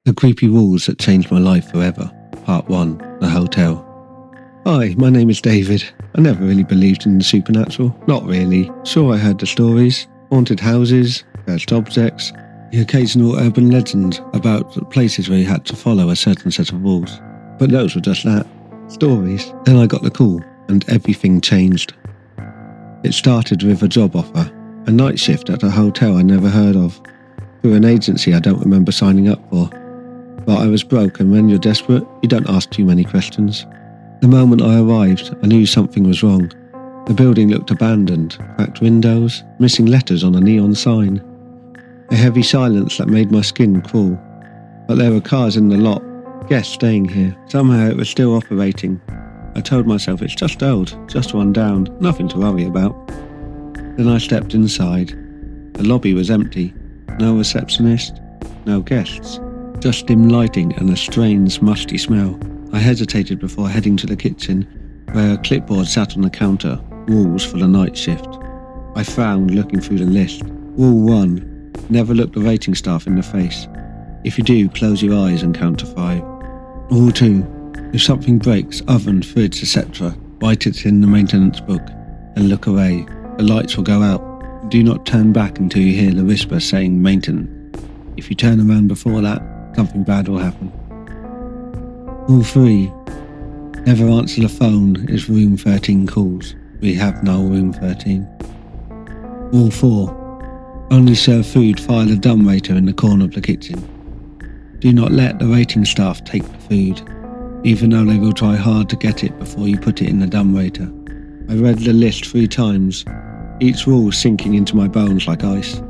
The creepy walls that changed my life forever. Part 1. The Hotel. Hi, my name is David. I never really believed in the supernatural. Not really. Sure, I heard the stories. Haunted houses, cursed objects, the occasional urban legend about places where you had to follow a certain set of rules. But those were just that. Stories. Then I got the call, and everything changed. It started with a job offer. A night shift at a hotel I never heard of. Through an agency I don't remember signing up for. But I was broke, and when you're desperate, you don't ask too many questions. The moment I arrived, I knew something was wrong. The building looked abandoned, cracked windows, missing letters on a neon sign. A heavy silence that made my skin crawl. But there were cars in the lot, guests staying here. Somehow it was still operating. I told myself it's just old, just run down, nothing to worry about. Then I stepped inside. The lobby was empty. No receptionist, no guests. Just dim lighting and a strange, musty smell. I hesitated before heading to the kitchen, where a clipboard sat on the counter, rules for the night shift. I frowned, looking through the list. Rule 1. Never look the waiting staff in the face. If you do, close your eyes and count to 5. Rule 2. If something breaks, oven, fridge, etc., write it in the maintenance book and look away. The lights will go out. Do not turn back until you hear the whisper saying maintenance. If you turn around before that, something bad will happen. Rule 3. Never answer the phone if room 13 calls. We have no room 13. Rule 4. Only serve food via the dumbwaiter in the corner of the kitchen. Do not let the waiting staff take the food, even though they will try hard to get it before you put it in the dumbwaiter. I read the list 3 times, each rule sinking into my bones like ice.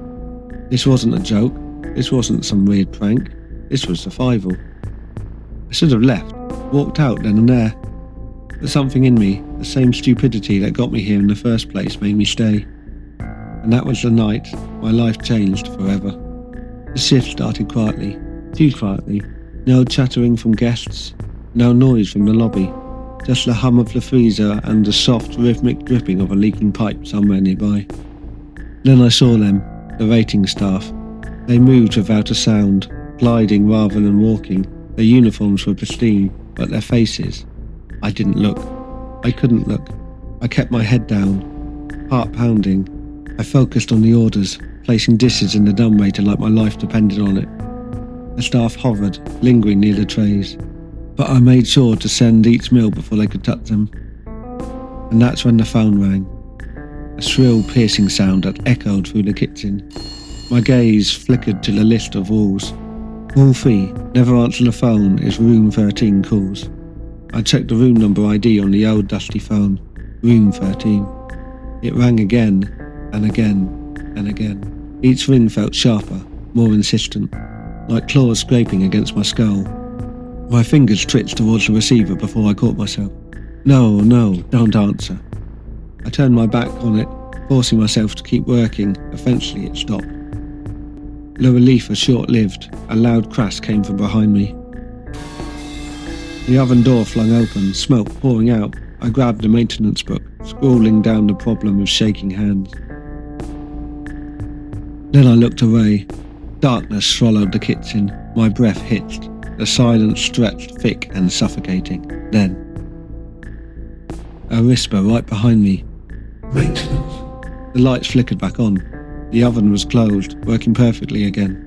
This wasn't a joke. This wasn't some weird prank. This was survival. I should have left, walked out then and there. But something in me, the same stupidity that got me here in the first place, made me stay. And that was the night my life changed forever. The shift started quietly, too quietly. No chattering from guests, no noise from the lobby. Just the hum of the freezer and the soft, rhythmic dripping of a leaking pipe somewhere nearby. Then I saw them, the waiting staff. They moved without a sound, gliding rather than walking. Their uniforms were pristine, but their faces... I didn't look. I couldn't look. I kept my head down, heart pounding. I focused on the orders, placing dishes in the dumbwaiter like my life depended on it. The staff hovered, lingering near the trays. But I made sure to send each meal before they could touch them. And that's when the phone rang. A shrill, piercing sound that echoed through the kitchen. My gaze flickered to the list of rules. Rule 3. Never answer the phone if room 13 calls. I checked the room number ID on the old dusty phone. Room 13. It rang again, and again, and again. Each ring felt sharper, more insistent, like claws scraping against my skull. My fingers twitched towards the receiver before I caught myself. No, don't answer. I turned my back on it, forcing myself to keep working. Eventually it stopped. The relief was short-lived. A loud crash came from behind me. The oven door flung open, smoke pouring out. I grabbed the maintenance book, scrawling down the problem with shaking hands. Then I looked away. Darkness swallowed the kitchen. My breath hitched. The silence stretched thick and suffocating. Then, a whisper right behind me. Maintenance. The lights flickered back on. The oven was closed, working perfectly again.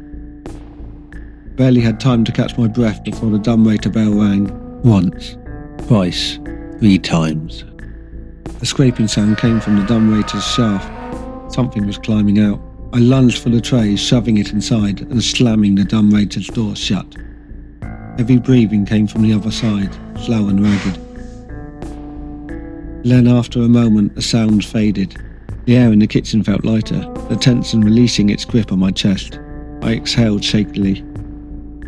Barely had time to catch my breath before the dumbwaiter bell rang. Once, twice, 3 times. A scraping sound came from the dumbwaiter's shaft. Something was climbing out. I lunged for the tray, shoving it inside and slamming the dumbwaiter's door shut. Heavy breathing came from the other side, slow and ragged. Then after a moment the sound faded. The air in the kitchen felt lighter, the tension releasing its grip on my chest. I exhaled shakily.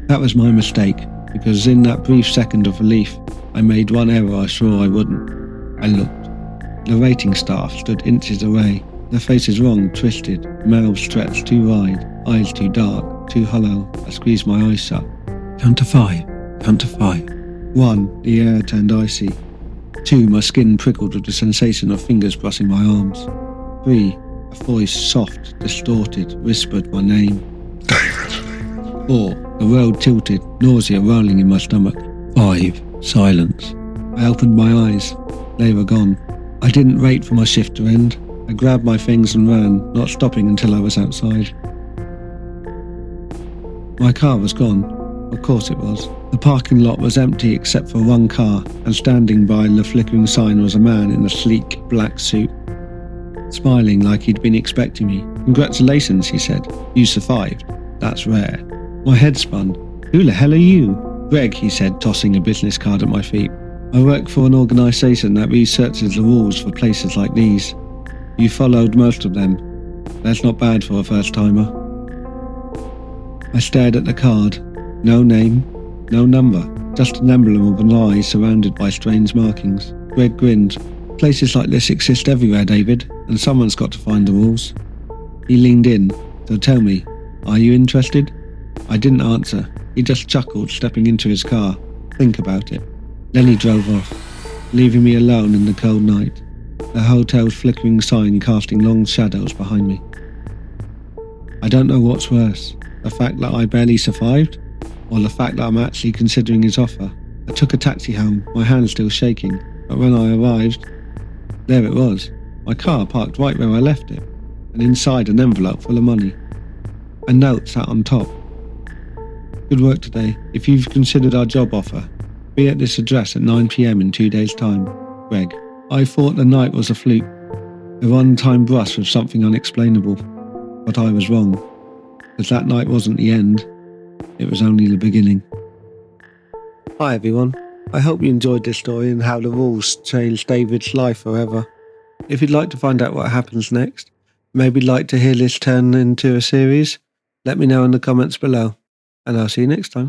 That was my mistake, because in that brief second of relief, I made one error I swore I wouldn't. I looked. The waiting staff stood inches away, their faces wrong, twisted, mouths stretched too wide, eyes too dark, too hollow. I squeezed my eyes shut. Count to 5. Count to 5. 1. The air turned icy. 2. My skin prickled with the sensation of fingers brushing my arms. 3. A voice, soft, distorted, whispered my name. David. 4. The road tilted, nausea rolling in my stomach. 5. Silence. I opened my eyes. They were gone. I didn't wait for my shift to end. I grabbed my things and ran, not stopping until I was outside. My car was gone. Of course it was. The parking lot was empty except for one car, and standing by the flickering sign was a man in a sleek black suit, smiling like he'd been expecting me. "Congratulations," he said. "You survived. That's rare." My head spun. "Who the hell are you?" "Greg," he said, tossing a business card at my feet. "I work for an organisation that researches the rules for places like these. You followed most of them. That's not bad for a first-timer." I stared at the card. No name, no number, just an emblem of an eye surrounded by strange markings. Greg grinned. "Places like this exist everywhere, David, and someone's got to find the rules." He leaned in. "So tell me, are you interested?" I didn't answer. He just chuckled, stepping into his car. "Think about it." Then he drove off, leaving me alone in the cold night, the hotel's flickering sign casting long shadows behind me. I don't know what's worse, the fact that I barely survived, or the fact that I'm actually considering his offer. I took a taxi home, my hand still shaking, but when I arrived, there it was, my car parked right where I left it, and inside an envelope full of money. A note sat on top. "Good work today. If you've considered our job offer, be at this address at 9 p.m. in 2 days' time. Greg." I thought the night was a fluke, a one-time brush with something unexplainable, but I was wrong, because that night wasn't the end, it was only the beginning. Hi everyone, I hope you enjoyed this story and how the rules changed David's life forever. If you'd like to find out what happens next, maybe like to hear this turn into a series, let me know in the comments below, and I'll see you next time.